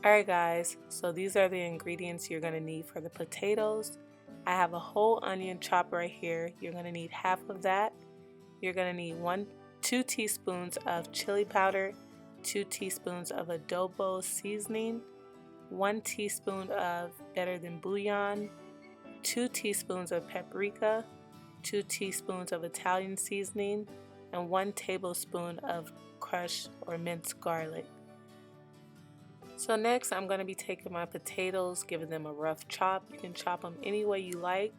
Alright guys, so these are the ingredients you're going to need for the potatoes. I have a whole onion chopped right here. You're going to need half of that. You're going to need 2 teaspoons of chili powder, 2 teaspoons of adobo seasoning, 1 teaspoon of better than bouillon, 2 teaspoons of paprika, 2 teaspoons of Italian seasoning, and 1 tablespoon of crushed or minced garlic. So next I'm going to be taking my potatoes, giving them a rough chop. You can chop them any way you like.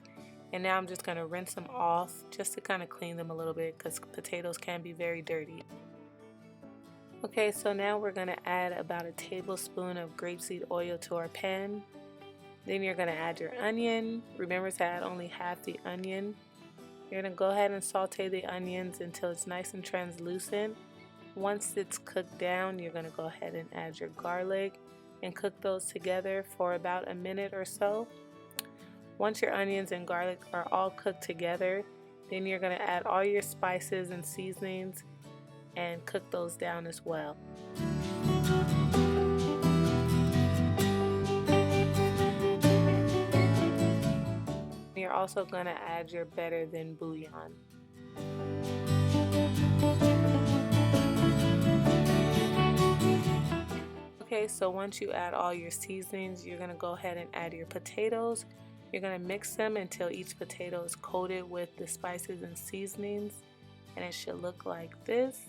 And now I'm just going to rinse them off just to kind of clean them a little bit because potatoes can be very dirty. Okay, so now we're going to add about a tablespoon of grapeseed oil to our pan. Then you're going to add your onion. Remember to add only half the onion. You're going to go ahead and saute the onions until it's nice and translucent. Once it's cooked down, you're going to go ahead and add your garlic and cook those together for about a minute or so. Once your onions and garlic are all cooked together, then you're going to add all your spices and seasonings and cook those down as well. You're also going to add your better than bouillon. Okay, so once you add all your seasonings, you're going to go ahead and add your potatoes. You're going to mix them until each potato is coated with the spices and seasonings, and it should look like this.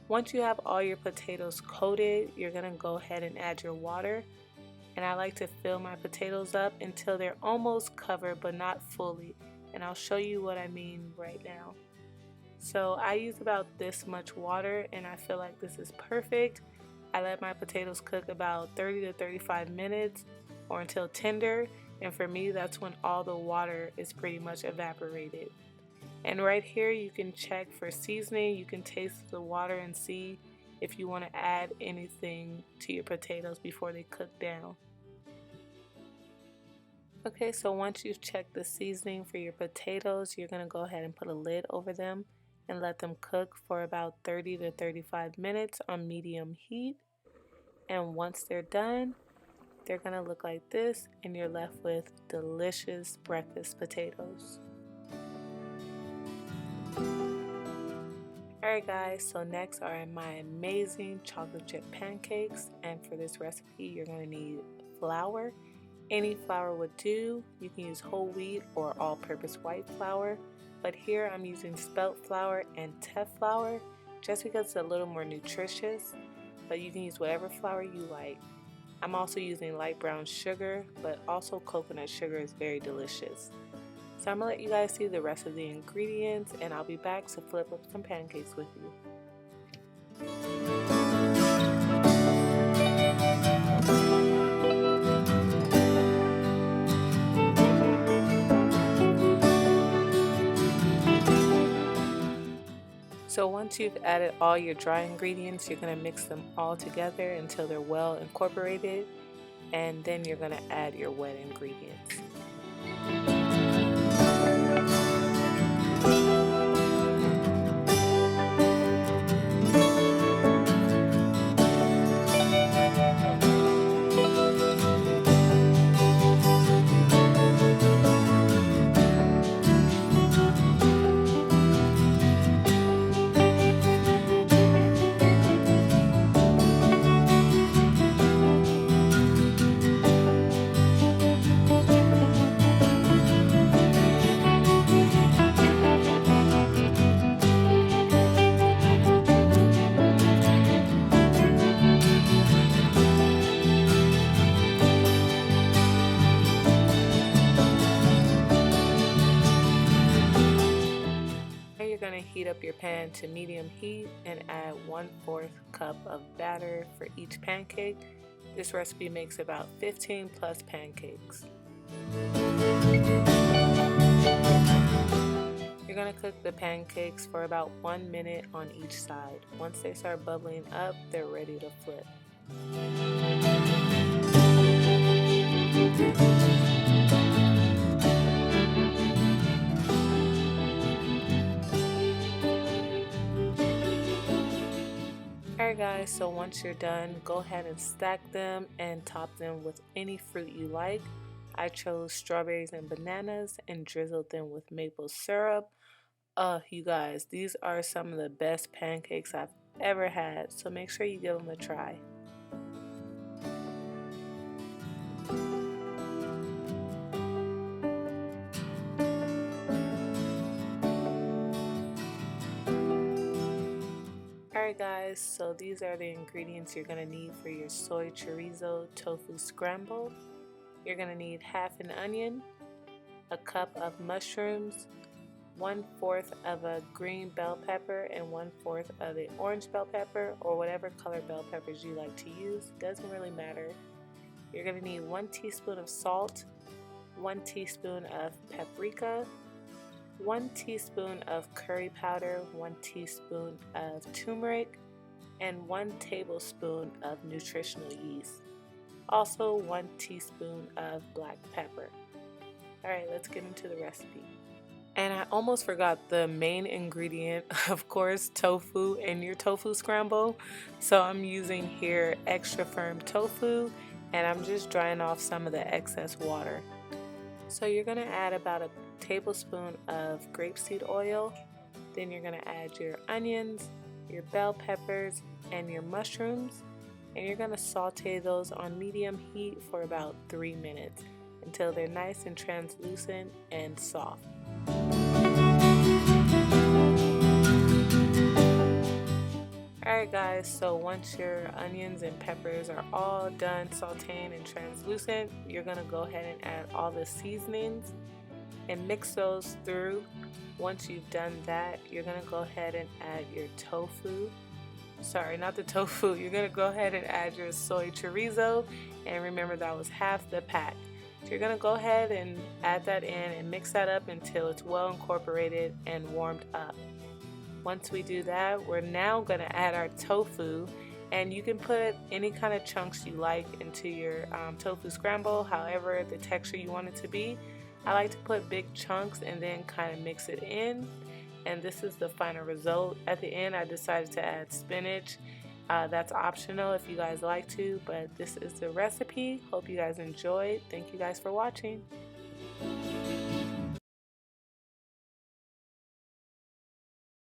Once you have all your potatoes coated, you're going to go ahead and add your water. And I like to fill my potatoes up until they're almost covered but not fully. And I'll show you what I mean right now. So I use about this much water and I feel like this is perfect. I let my potatoes cook about 30 to 35 minutes or until tender, and for me that's when all the water is pretty much evaporated. And right here you can check for seasoning. You can taste the water and see if you want to add anything to your potatoes before they cook down. Okay, so once you've checked the seasoning for your potatoes, you're going to go ahead and put a lid over them and let them cook for about 30 to 35 minutes on medium heat. And once they're done, they're going to look like this and you're left with delicious breakfast potatoes. Alright guys, so next are my amazing chocolate chip pancakes, and for this recipe you're going to need flour. Any flour would do. You can use whole wheat or all-purpose white flour, but here I'm using spelt flour and teff flour just because it's a little more nutritious, but you can use whatever flour you like. I'm also using light brown sugar, but also coconut sugar is very delicious. So I'm going to let you guys see the rest of the ingredients and I'll be back to flip up some pancakes with you. So once you've added all your dry ingredients, you're going to mix them all together until they're well incorporated, and then you're going to add your wet ingredients. Heat up your pan to medium heat and add 1/4 cup of batter for each pancake. This recipe makes about 15 plus pancakes. You're going to cook the pancakes for about 1 minute on each side. Once they start bubbling up, they're ready to flip. Alright guys, so once you're done, go ahead and stack them and top them with any fruit you like. I chose strawberries and bananas and drizzled them with maple syrup. You guys, these are some of the best pancakes I've ever had, so make sure you give them a try. Alright guys, so these are the ingredients you're going to need for your soy chorizo tofu scramble. You're going to need half an onion, a cup of mushrooms, 1/4 of a green bell pepper, and 1/4 of an orange bell pepper, or whatever color bell peppers you like to use. Doesn't really matter. You're going to need 1 teaspoon of salt, 1 teaspoon of paprika, 1 teaspoon of curry powder, 1 teaspoon of turmeric, and 1 tablespoon of nutritional yeast. Also 1 teaspoon of black pepper. Alright, let's get into the recipe. And I almost forgot the main ingredient, of course, tofu in your tofu scramble. So I'm using here extra firm tofu, and I'm just drying off some of the excess water. So you're going to add about a tablespoon of grapeseed oil. Then you're going to add your onions, your bell peppers, and your mushrooms. And you're going to saute those on medium heat for about 3 minutes until they're nice and translucent and soft. Alright guys, so once your onions and peppers are all done sauteing and translucent, you're going to go ahead and add all the seasonings and mix those through. Once you've done that, you're going to go ahead and add your tofu. Sorry, not the tofu. You're going to go ahead and add your soy chorizo, and remember that was half the pack. So you're going to go ahead and add that in and mix that up until it's well incorporated and warmed up. Once we do that, we're now going to add our tofu, and you can put any kind of chunks you like into your tofu scramble, however the texture you want it to be. I like to put big chunks and then kind of mix it in, and this is the final result. At the end, I decided to add spinach. That's optional if you guys like to, but this is the recipe. Hope you guys enjoyed. Thank you guys for watching.